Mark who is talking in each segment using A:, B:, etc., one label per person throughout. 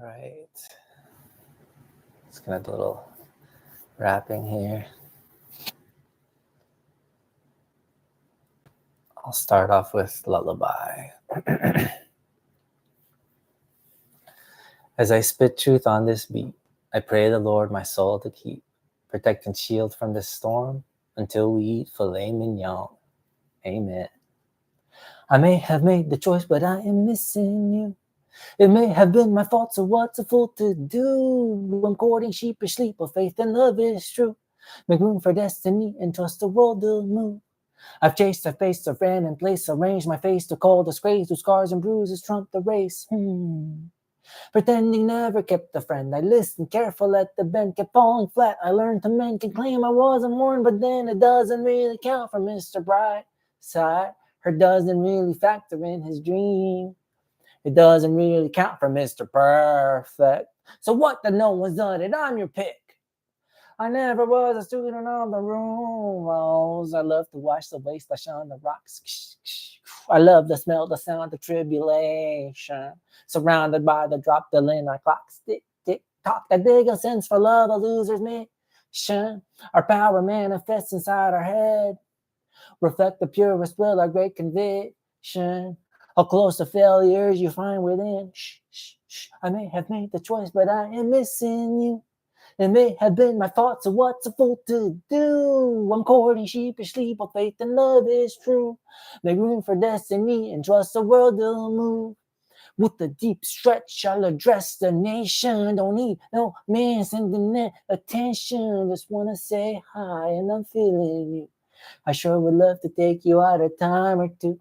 A: Right. Just gonna do a little wrapping here. I'll start off with lullaby. As I spit truth on this beat, I pray the Lord my soul to keep, protect and shield from this storm until we eat filet mignon. Amen. I may have made the choice, but I am missing you. It may have been my fault, so what's a fool to do? I'm courting sheepish sleep, but faith and love is true. Make room for destiny and trust the world will move. I've chased, I've faced, I've ran in place, arranged my face to call disgrace, whose scars and bruises trump the race. Pretending never kept a friend. I listened careful at the bend, kept falling flat. I learned to mend, can claim I wasn't warned, but then it doesn't really count for Mr. Brightside. Her doesn't really factor in his dream. It doesn't really count for Mr. Perfect. So what the no one's done it, I'm your pick. I never was a student on the room walls. I love to watch the waves splash on the rocks. I love the smell, the sound of tribulation. Surrounded by the drop the linen clocks. Tick, tick, tock. That big sense for love, a loser's mission. Our power manifests inside our head. Reflect the purest will, our great conviction. How close to failures you find within. I may have made the choice, but I am missing you. It may have been my fault, so what's a fool to do? I'm courting sheepishly, but faith and love is true. Make room for destiny and trust the world will move. With a deep stretch, I'll address the nation. Don't need no man sending that attention. Just wanna say hi and I'm feeling you. I sure would love to take you out a time or two.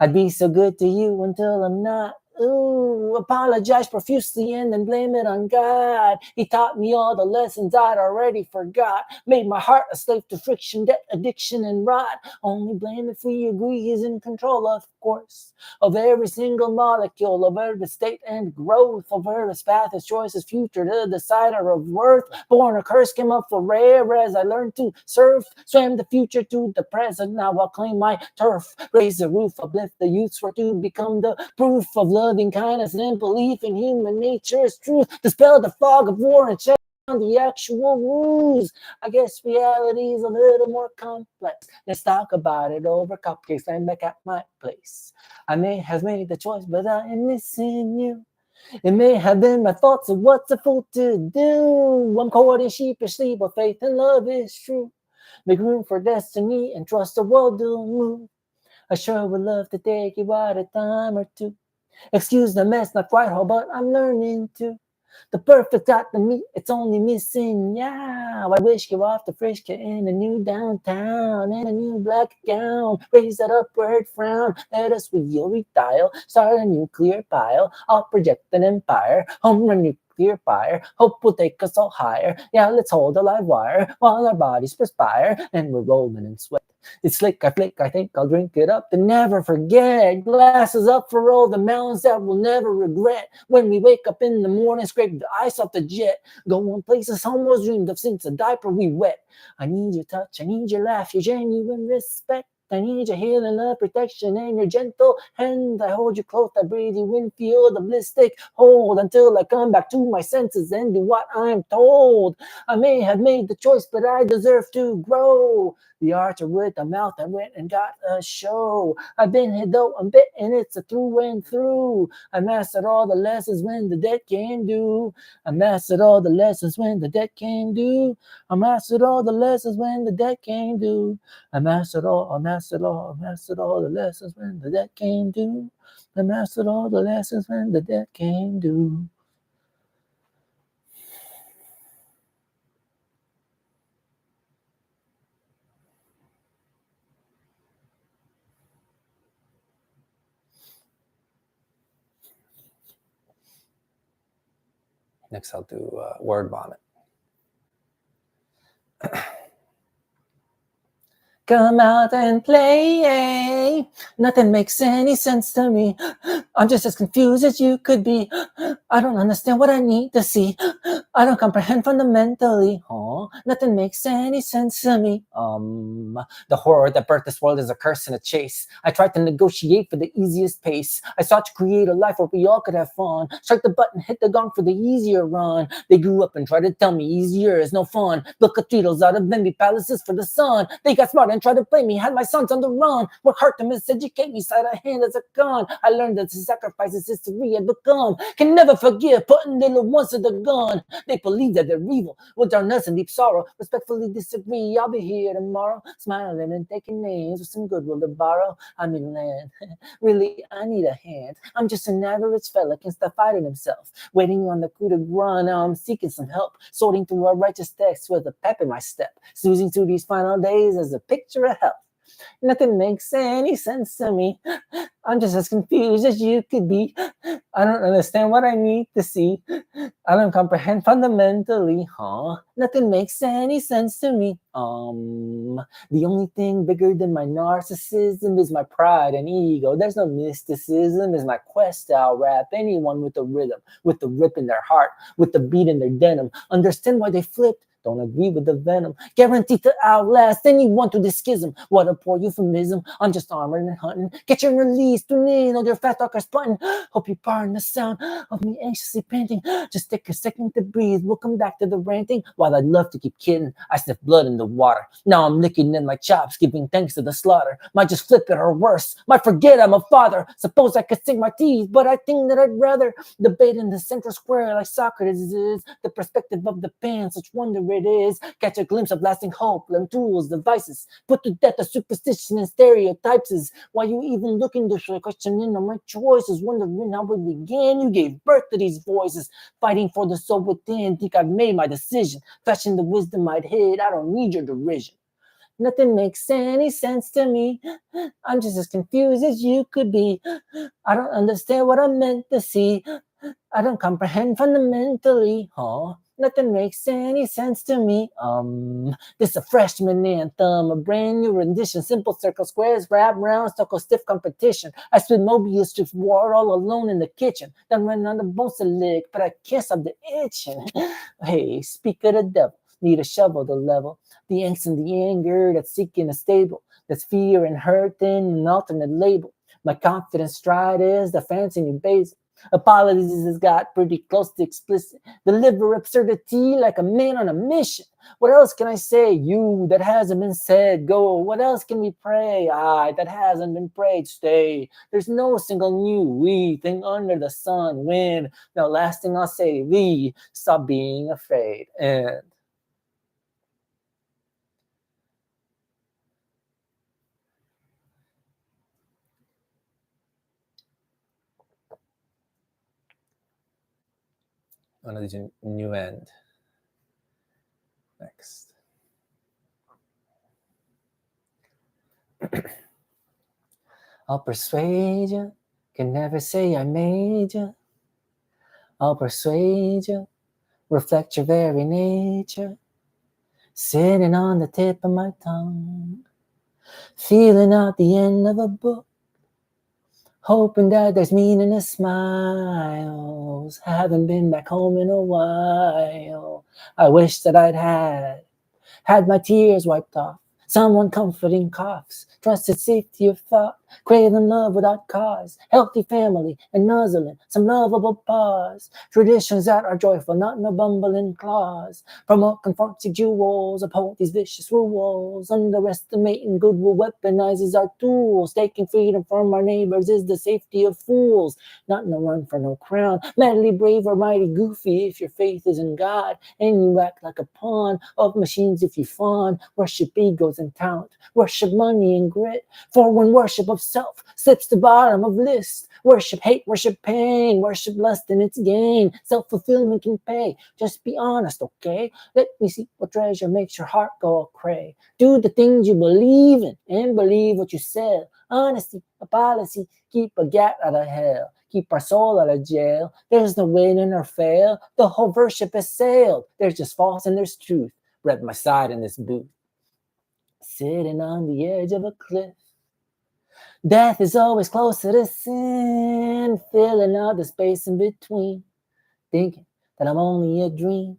A: I'd be so good to you until I'm not. Ooh, apologize profusely and then blame it on God. He taught me all the lessons I'd already forgot. Made my heart a slave to friction, debt, addiction, and rot. Only blame if we agree he's in control, of course, of every single molecule, of every state and growth, of every path, his choice, his future, the decider of worth. Born a curse, came up for rare as I learned to surf. Swam the future to the present, now I'll claim my turf. Raise the roof, uplift the youths for to become the proof of loving kindness and belief in human nature's truth. Dispel the fog of war and shut down the actual rules. I guess reality is a little more complex. Let's talk about it over cupcakes. I'm back at my place. I may have made the choice, but I am missing you. It may have been my fault, so what's a fool to do? I'm courting sheepishly, but faith and love is true. Make room for destiny and trust the world will move. I sure would love to take you out a time or two. Excuse the mess, not quite how, but I'm learning to. The perfect got to me, it's only missing yeah. I wish you off the frisca in a new downtown, in a new black gown. Raise that upward frown, let us wheel, retile, start a nuclear pile. I'll project an empire, home run nuclear fire. Hope will take us all higher. Yeah, let's hold a live wire while our bodies perspire and we're rolling in sweat. It's slick, I flick, I think I'll drink it up and never forget. Glasses up for all the mountains that we'll never regret. When we wake up in the morning, scrape the ice off the jet. Going places almost dreamed of since a diaper we wet. I need your touch, I need your laugh, your genuine respect. I need your healing, love, protection, and your gentle hand. I hold you close, I breathe you in, feel the bliss take hold until I come back to my senses and do what I'm told. I may have made the choice, but I deserve to grow. The archer with the mouth, I went and got a show. I've been here though, I'm bitten, it's a through and through. I mastered all the lessons when the debt came due. I mastered all the lessons when the debt came due. I mastered all the lessons when the debt came due. I mastered all the lessons when the debt came due. I mastered all the lessons when the debt came due. Next, I'll do word vomit. come out and play. Nothing makes any sense to me. I'm just as confused as you could be. I don't understand what I need to see. I don't comprehend fundamentally. Nothing makes any sense to me. The horror that birthed this world is a curse and a chase. I tried to negotiate for the easiest pace. I sought to create a life where we all could have fun. Strike the button, hit the gong for the easier run. They grew up and tried to tell me easier is no fun. Built cathedrals out of envy palaces for the sun. They got smart and tried to play me. Had my sons on the run. Work hard to miseducate me. Side of hand as a gun. I learned that the sacrifices history had become. Can never forgive putting little ones to the gun. They believe that they're evil. Will drown us in deep sorrow. Respectfully disagree. I'll be here tomorrow. Smiling and taking names with some goodwill to borrow. I'm in land. Really, I need a hand. I'm just an average fella. Can't stop fighting himself. Waiting on the coup de grace. Now I'm seeking some help. Sorting through our righteous text with a pep in my step. Snoozing through these final days as a picture of health. Nothing makes any sense to me. I'm just as confused as you could be. I don't understand what I need to see. I don't comprehend fundamentally, Nothing makes any sense to me. The only thing bigger than my narcissism is my pride and ego. There's no mysticism. Is my quest to out-rap anyone with a rhythm, with the rip in their heart, with the beat in their denim. Understand why they flipped. Don't agree with the venom. Guaranteed to outlast anyone to this schism. What a poor euphemism. I'm just armored and hunting. Get your release. Tune in on your fat talker's button. Hope you pardon the sound of me anxiously panting. Just take a second to breathe. We'll come back to the ranting. While I'd love to keep kidding, I sniff blood in the water. Now I'm licking in my chops, giving thanks to the slaughter. Might just flip it or worse. Might forget I'm a father. Suppose I could sink my teeth, but I think that I'd rather debate in the central square like Socrates is. The perspective of the pen, such wonder it is. Catch a glimpse of lasting hope, learn tools, devices, put to death the superstition and stereotypes is why you even look into questioning on my choices, wondering how it began. You gave birth to these voices, fighting for the soul within. Think I've made my decision, fashioned the wisdom I'd hid. I don't need your derision. Nothing makes any sense to me. I'm just as confused as you could be. I don't understand what I meant to see. I don't comprehend fundamentally, Nothing makes any sense to me. This a freshman anthem, a brand new rendition. Simple circle squares, wrap rounds, talk stiff competition. I spit Mobius strips war all alone in the kitchen. Done running on the bones a lick, but I can't stop the itching. Hey, speak of the devil, need a shovel to level. The angst and the anger that's seeking a stable. That's fear and hurt in an alternate label. My confident stride is the fancy new base. Apologies has got pretty close to explicit. Deliver absurdity like a man on a mission. What else can I say? You that hasn't been said, go. What else can we pray? I that hasn't been prayed, stay. There's no single new we thing under the sun. When the last thing I'll say, we stop being afraid. And on a new end. Next. I'll persuade you, can never say I made you. I'll persuade you, reflect your very nature. Sitting on the tip of my tongue, feeling out the end of a book. Hoping that there's meaning in smiles. Haven't been back home in a while. I wish that I'd had my tears wiped off. Someone comforting coughs. Trusted safety of thought. Craving love without cause. Healthy family and nuzzling. Some lovable pause. Traditions that are joyful, not no bumbling claws. Promote conformity jewels. Uphold these vicious rules. Underestimating goodwill weaponizes our tools. Taking freedom from our neighbors is the safety of fools. Not no run for no crown. Madly brave or mighty goofy if your faith is in God. And you act like a pawn of machines if you fawn. Worship egos and talent. Worship money and grit. For when worship of self slips to bottom of list. Worship hate, worship pain, worship lust and its gain. Self-fulfillment can pay. Just be honest, okay? Let me see what treasure makes your heart go cray. Do the things you believe in and believe what you sell. Honesty, a policy, keep a gat out of hell. Keep our soul out of jail. There's no winning or fail. The whole worship has sailed. There's just false and there's truth. Read my side in this booth. sitting on the edge of a cliff. Death is always closer to sin, filling out the space in between, thinking that I'm only a dream.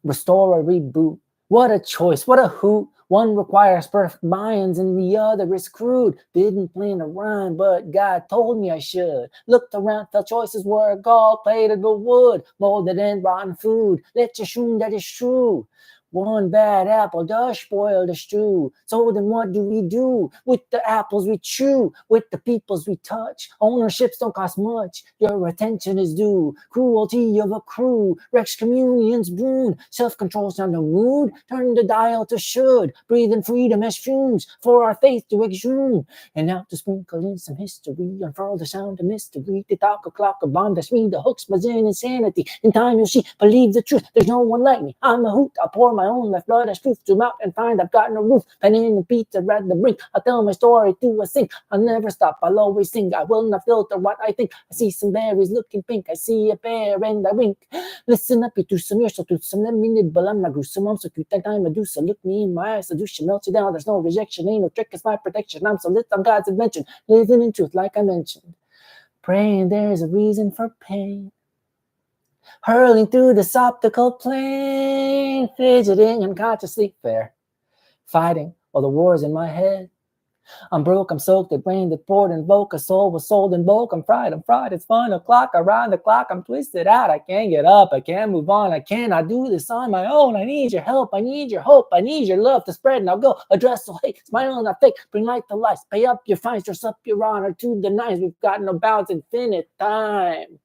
A: Restore or reboot. What a choice, what a hoot. One requires perfect minds and the other is crude. Didn't plan to rhyme, but God told me I should. Looked around, felt choices were a gallplate of wood, molded in rotten food. Let's assume that is true. One bad apple does spoil the stew. So then what do we do with the apples we chew, with the peoples we touch? Ownerships don't cost much. Your attention is due. Cruelty of a crew. Rex communion's boon. Self-control's not the mood. Turn the dial to should. Breathe in freedom as fumes for our faith to exhume. And now to sprinkle in some history. Unfurl the sound of mystery. The talk o'clock of bomb that's me. The hooks buzz in insanity. In time you'll see. Believe the truth. There's no one like me. I'm a hoot. I'll pour my own left blood as proof. Zoom out and find I've got no roof. Pen in the pizza at the brink. I'll tell my story to a sink. I'll never stop. I'll always sing. I will not filter what I think. I see some berries looking pink. I see a bear and I wink. Listen up, you do some. You're so toothsome. Let me nibble. I'm not gruesome. I'm so cute. That I'm Medusa. Look me in my eyes. Seduce melts you down. There's no rejection. Ain't no trick. It's my protection. I'm so lit on God's invention. Living in truth like I mentioned. Praying there's a reason for pain. Hurling through this optical plane, fidgeting unconsciously fair, fighting all the wars in my head. I'm broke, I'm soaked, the brain that poured and woke, a soul was sold in bulk. I'm fried, it's 1 o'clock, around the clock, I'm twisted out, I can't get up, I can't move on, I cannot do this on my own. I need your help, I need your hope, I need your love to spread. Now go, address the hate, smile not fake, bring light to life, pay up your fines, dress up your honor to the nines. We've got no bounds, infinite time.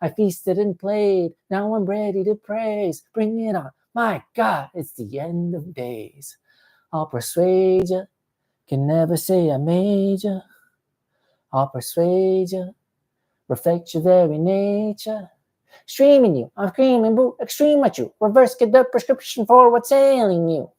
A: I feasted and played, now I'm ready to praise. Bring it on, my God, it's the end of days. I'll persuade you, can never say I made you. I'll persuade you, reflect your very nature. Streaming you, I'm screaming, boo, extreme at you. Reverse, get the prescription for what's ailing you.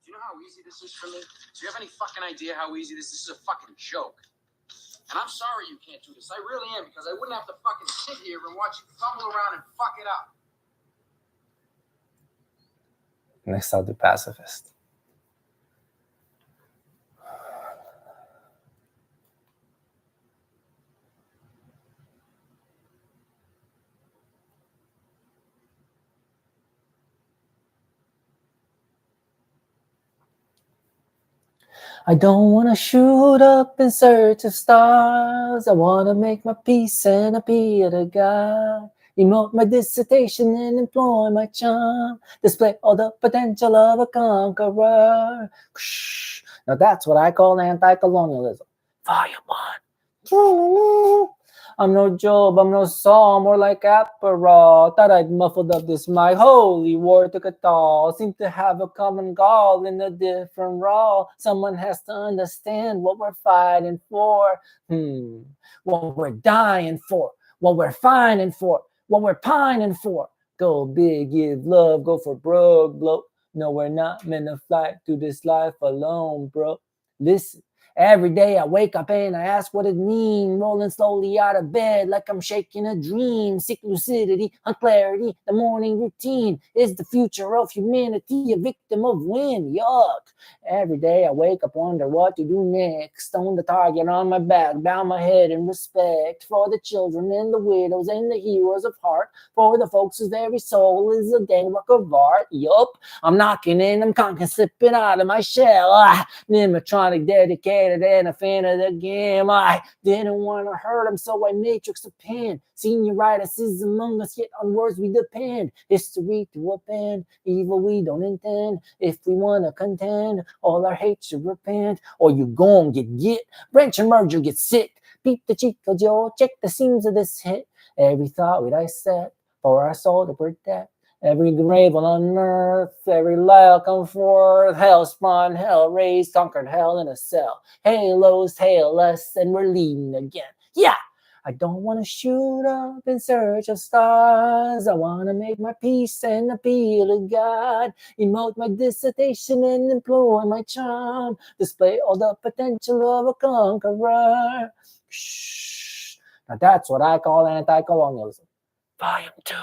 B: Do you know how easy this is for me? Do you have any fucking idea how easy this is? This is a fucking joke. And I'm sorry you can't do this. I really am, because I wouldn't have to fucking sit here and watch you fumble around and fuck it up.
A: Next, I'll do paciFIST. I don't want to shoot up in search of stars. I want to make my peace and appear to God. Emote my dissertation and employ my charm. Display all the potential of a conqueror. Now that's what I call anti-colonialism. Volume 1. I'm no Job, I'm no Saul, more like Aperol. Thought I'd muffled up this mic. Holy war took a toll. Seem to have a common goal in a different role. Someone has to understand what we're fighting for. What we're dying for. What we're fighting for. What we're pining for. Go big, give love, go for broke, blow. No, we're not meant to fly through this life alone, bro. Listen. Every day I wake up and I ask what it means, rolling slowly out of bed like I'm shaking a dream. Sick lucidity, unclarity, the morning routine. Is the future of humanity a victim of wind? Yuck. Every day I wake up, wonder what to do next. Stone the target on my back, bow my head in respect for the children and the widows and the heroes of heart. For the folks whose very soul is a dang work of art. Yup. I'm knocking in, I'm conking, slipping out of my shell. Animatronic dedicated and a fan of the game. I didn't want to hurt him, so I matrixed a pen. Senioritis is among us, yet on words we depend. History to append, evil we don't intend. If we want to contend, all our hate should repent. Or you gon' get. Branch and merger get sick. Peep the Chico Joe, check the seams of this hit. Every thought we dissect, for our soul to protect. Every grave will unearth, every lie come forth. Hell spawned, hell raised, conquered hell in a cell. Halos hail us, and we're leading again. Yeah! I don't want to shoot up in search of stars. I want to make my peace and appeal to God. Emote my dissertation and employ my charm. Display all the potential of a conqueror. Shh. Now that's what I call anti-colonialism. Volume 2.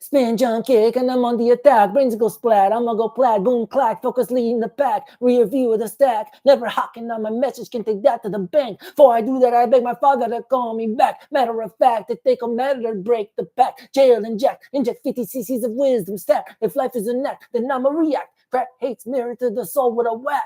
A: Spin, jump, kick, and I'm on the attack. Brains go splat, I'ma go plat, boom, clack, focus leading the pack. Rear view of the stack, never hawking on my message, can take that to the bank. Before I do that, I beg my father to call me back. Matter of fact, it take a matter to break the pack. Jail and jack, inject 50 cc's of wisdom stack. If life is an act, then I'ma react. Crack hates mirror to the soul with a whack.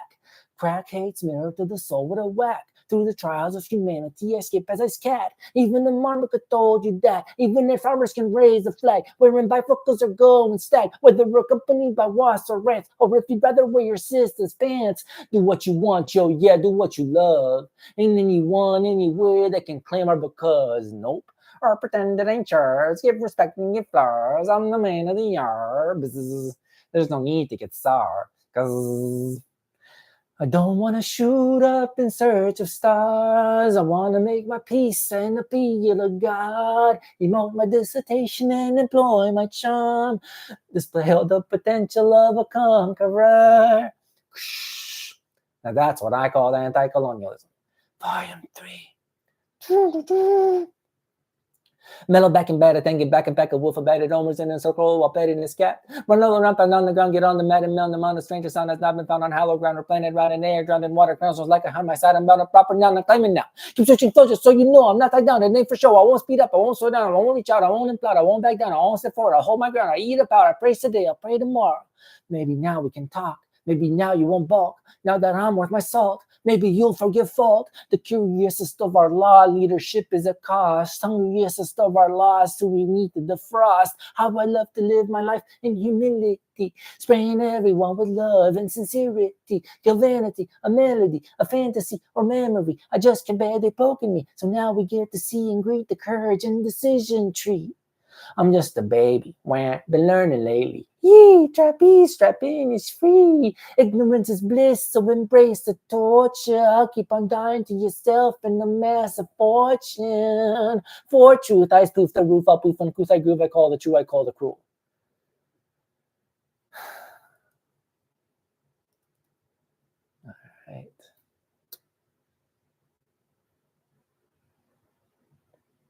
A: Crack hates mirror to the soul with a whack. Through the trials of humanity, I skip as I scat. Even the monarch told you that. Even if farmers can raise a flag, wherein bifocals are going stack, whether accompanied by wasps or rats, or if you'd rather wear your sister's pants. Do what you want, yo, yeah, do what you love. Ain't anyone anywhere that can claim our because, nope. Or pretend it ain't yours, give respect and give flowers. I'm the man of the hour. There's no need to get sour, cause I don't want to shoot up in search of stars. I want to make my peace and appeal to God. Emote my dissertation and employ my charm. Display all the potential of a conqueror. Now that's what I call anti-colonialism. Volume 3. Mellow back and bad, I then get back and back a wolf of batted omers in a circle while petting his cat. Run all around, pound on the ground, get on the mat and melt them on the stranger sound has not been found on hallowed ground or planet round in air, drowned in water, crowns like a on my side. I'm bound a proper noun, I'm claiming now. Keep searching closer so you know I'm not tied down. It ain't for sure. I won't speed up, I won't slow down, I won't reach out, I won't implode, I won't back down, I won't step forward, I'll hold my ground, I eat up out, I praise today, I'll pray tomorrow. Maybe now we can talk. Maybe now you won't balk. Now that I'm worth my salt, maybe you'll forgive fault. The curiousest of our law, leadership is a cost. Hungriest of our laws, so we need to defrost. How I love to live my life in humility, spraying everyone with love and sincerity. Kill vanity, a melody, a fantasy, or memory. I just can't bear they poking me. So now we get to see and greet the courage and decision tree. I'm just a baby. Been learning lately. Yee, trapeze, strapping is free. Ignorance is bliss, so embrace the torture. I'll keep on dying to yourself in the mass of fortune. For truth, I spoof the roof, I'll poof on truth, I groove, I call the true, I call the cruel. All right.